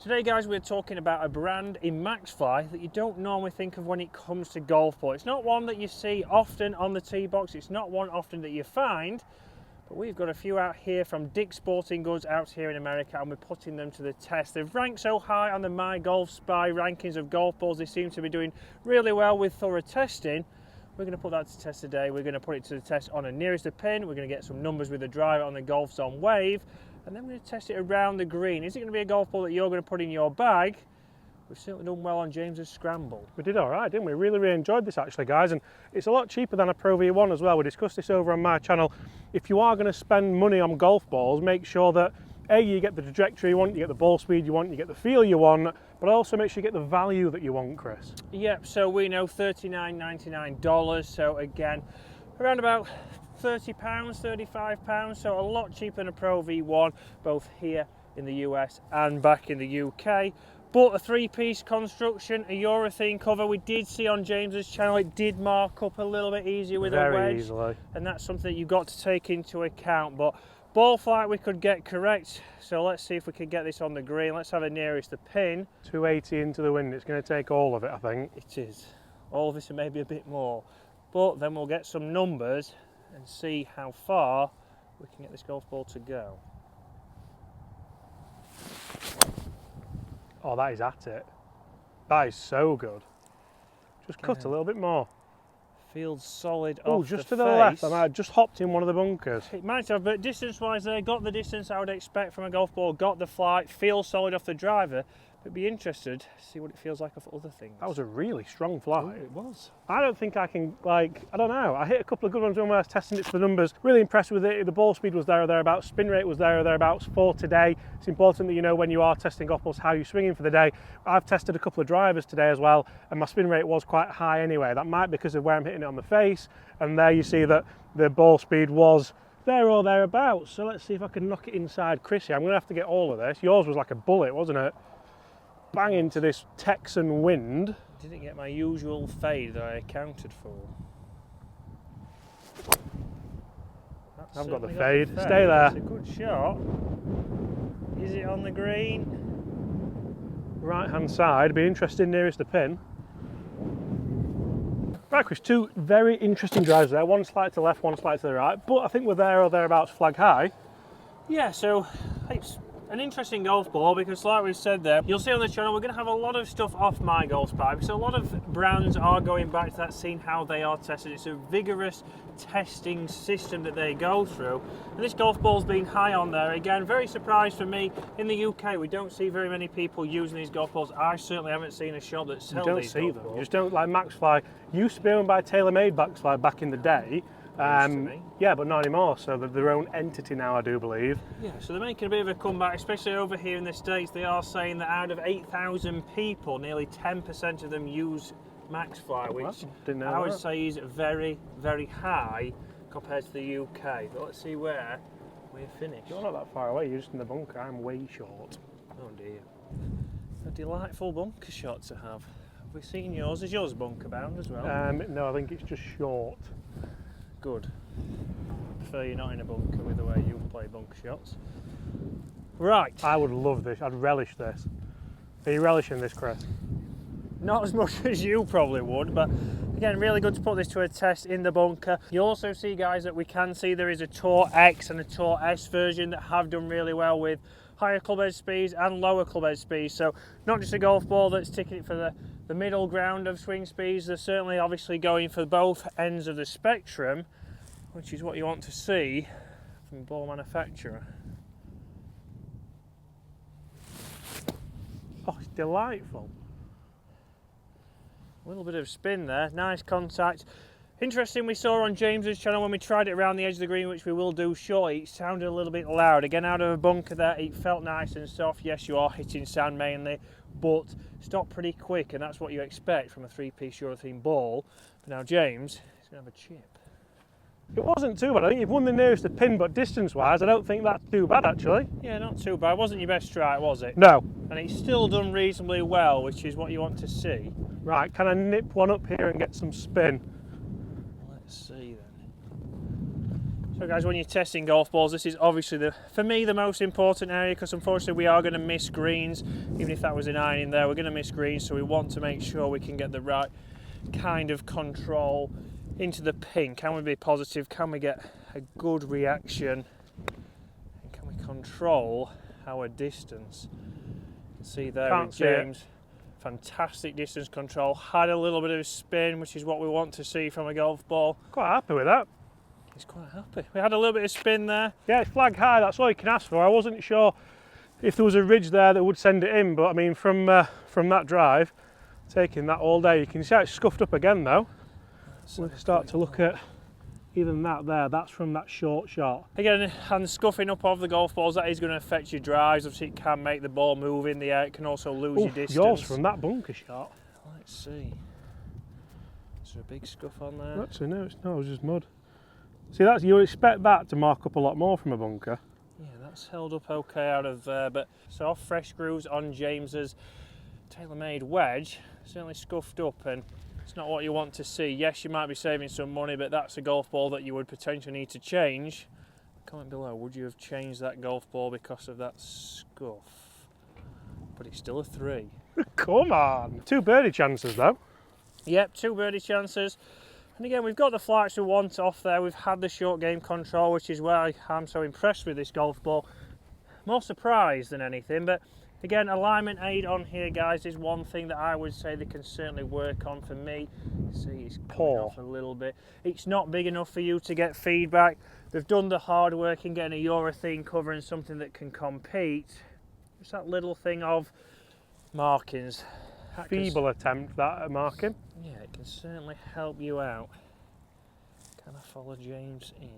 Today guys, we're talking about a brand in MAXFLI that you don't normally think of when it comes to golf ball. It's not one that you see often on the tee box, it's not one often that you find, but we've got a few out here from Dick's Sporting Goods out here in America, and we're putting them to the test. They've ranked so high on the MyGolfSpy rankings of golf balls, they seem to be doing really well with thorough testing. We're going to put that to test today. We're going to put it to the test on a nearest the pin. We're going to get some numbers with the driver on the Golf Zone Wave, and then we're going to test it around the green. Is it going to be a golf ball that you're going to put in your bag? We've certainly done well on James's scramble. We did all right, didn't we? Really enjoyed this actually, guys, and it's a lot cheaper than a Pro V1 as well. We discussed this over on my channel. If you are going to spend money on golf balls, make sure that A, you get the trajectory you want, you get the ball speed you want, you get the feel you want, but also make sure you get the value that you want, Chris. Yep, so we know $39.99, so again, around about £30, £35, so a lot cheaper than a Pro V1, both here in the US and back in the UK. But a three-piece construction, a urethane cover. We did see on James's channel it did mark up a little bit easier with a wedge. Very easily. And that's something that you've got to take into account. But ball flight we could get correct, so let's see if we can get this on the green. Let's have it nearest the pin. 280 into the wind, it's going to take all of it, I think. It is. All of this and maybe a bit more. But then we'll get some numbers and see how far we can get this golf ball to go. Oh, that is at it. That is so good. Just cut a little bit more. Feels solid Oh, off just the to the face. left, and I just hopped in one of the bunkers. It might have, but distance-wise there, got the distance I would expect from a golf ball, got the flight, feels solid off the driver, but be interested to see what it feels like off other things. That was a really strong flight. Oh, it was. I don't think I can, I don't know. I hit a couple of good ones when I was testing it for the numbers. Really impressed with it. The ball speed was there or thereabouts. Spin rate was there or thereabouts for today. It's important that you know when you are testing golf balls how you're swinging for the day. I've tested a couple of drivers today as well, and my spin rate was quite high anyway. That might be because of where I'm hitting it on the face. And there you see that the ball speed was there or thereabouts. So let's see if I can knock it inside Chrissy. I'm going to have to get all of this. Yours was like a bullet, wasn't it? Bang into this Texan wind. Didn't get my usual fade that I accounted for. I've got the fade. Stay there. It's a good shot. Is it on the green? Right hand side, be interesting nearest the pin. Right, Chris, two very interesting drives there. One slight to the left, one slight to the right, but I think we're there or thereabouts flag high. Yeah, so it's an interesting golf ball because like we said there, you'll see on the channel we're going to have a lot of stuff off MyGolfSpy because a lot of brands are going back to that, seeing how they are tested. It's a vigorous testing system that they go through, and this golf ball's been high on there. Again, very surprised for me. In the UK we don't see very many people using these golf balls. I certainly haven't seen a shop that's held these golf balls. You don't see them. You just don't, like MAXFLI used to be owned by TaylorMade MAXFLI back in the day. Yeah, but not anymore, so they're their own entity now, I do believe. Yeah, so they're making a bit of a comeback, especially over here in the States. They are saying that out of 8,000 people, nearly 10% of them use MAXFLI, which I would say is very, very high compared to the UK. But let's see where we're finished. You're not that far away, you're just in the bunker. I'm way short. Oh dear. A delightful bunker shot to have. Have we seen yours? Is yours bunker bound as well? No, I think it's just short. Good. I prefer you're not in a bunker with the way you play bunker shots. Right. I would love this. I'd relish this. Are you relishing this, Chris? Not as much as you probably would, but again, really good to put this to a test in the bunker. You also see, guys, that we can see there is a Tour X and a Tour S version that have done really well with higher club head speeds and lower club head speeds. So not just a golf ball that's ticking it for the middle ground of swing speeds. They're certainly obviously going for both ends of the spectrum, which is what you want to see from a ball manufacturer. Oh, it's delightful. A little bit of spin there, nice contact. Interesting, we saw on James's channel when we tried it around the edge of the green, which we will do shortly, it sounded a little bit loud. Again, out of a bunker there, it felt nice and soft. Yes, you are hitting sand mainly, but stopped pretty quick, and that's what you expect from a three-piece urethane ball. But now James is going to have a chip. It wasn't too bad. I think you've won the nearest to pin, but distance-wise, I don't think that's too bad, actually. Yeah, not too bad. It wasn't your best strike, was it? No. And it's still done reasonably well, which is what you want to see. Right, can I nip one up here and get some spin? Let's see then. So guys, when you're testing golf balls, this is obviously, for me, the most important area, because unfortunately we are going to miss greens. Even if that was an iron in there, we're going to miss greens, so we want to make sure we can get the right kind of control into the pin. Can we be positive? Can we get a good reaction? And can we control our distance? You can see there with James, fantastic distance control. Had a little bit of a spin, which is what we want to see from a golf ball. Quite happy with that. He's quite happy. We had a little bit of spin there. Yeah, it's flag high, that's all you can ask for. I wasn't sure if there was a ridge there that would send it in, but I mean, from that drive, taking that all day, you can see it's scuffed up again though. We'll start to look at even that there, that's from that short shot. Again, and the scuffing up of the golf balls, that is going to affect your drives. Obviously, it can make the ball move in the air. It can also lose your distance. Yours from that bunker shot. Let's see. Is there a big scuff on there? Actually, no, it was just mud. See, you would expect that to mark up a lot more from a bunker. Yeah, that's held up okay out of there, but so off fresh grooves on James's tailor-made wedge, certainly scuffed up, and it's not what you want to see. Yes, you might be saving some money, but that's a golf ball that you would potentially need to change. Comment below, would you have changed that golf ball because of that scuff? But it's still a 3. Come on! 2 birdie chances though. Yep, 2 birdie chances. And again, we've got the flights we want off there. We've had the short game control, which is where I'm so impressed with this golf ball. More surprised than anything, but again, alignment aid on here, guys, is one thing that I would say they can certainly work on for me. See, it's poor off a little bit. It's not big enough for you to get feedback. They've done the hard work in getting a urethane cover and something that can compete. It's that little thing of markings. Feeble attempt that at marking. Yeah, it can certainly help you out. Can I follow James in?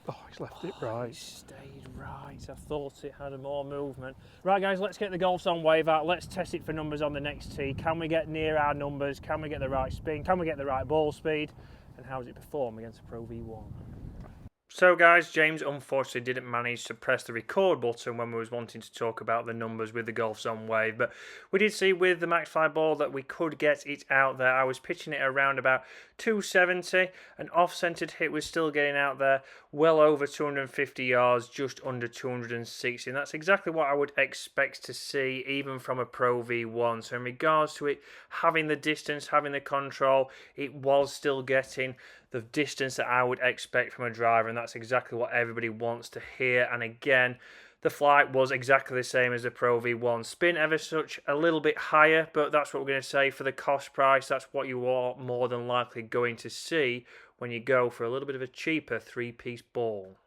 Oh, he's left it right. It stayed right. I thought it had more movement. Right, guys, let's get the Golf Zone wave out. Let's test it for numbers on the next tee. Can we get near our numbers? Can we get the right spin? Can we get the right ball speed? And how does it perform against a Pro V1? So guys, James unfortunately didn't manage to press the record button when we was wanting to talk about the numbers with the Golf Zone wave, but we did see with the MAXFLI ball that we could get it out there. I was pitching it around about 270, an off-centered hit was still getting out there well over 250 yards, just under 260, and that's exactly what I would expect to see even from a Pro V1. So in regards to it having the distance, having the control, it was still getting the distance that I would expect from a driver, and that's exactly what everybody wants to hear. And again, the flight was exactly the same as the Pro V1. Spin ever such a little bit higher, but that's what we're going to say for the cost price. That's what you are more than likely going to see when you go for a little bit of a cheaper 3-piece ball.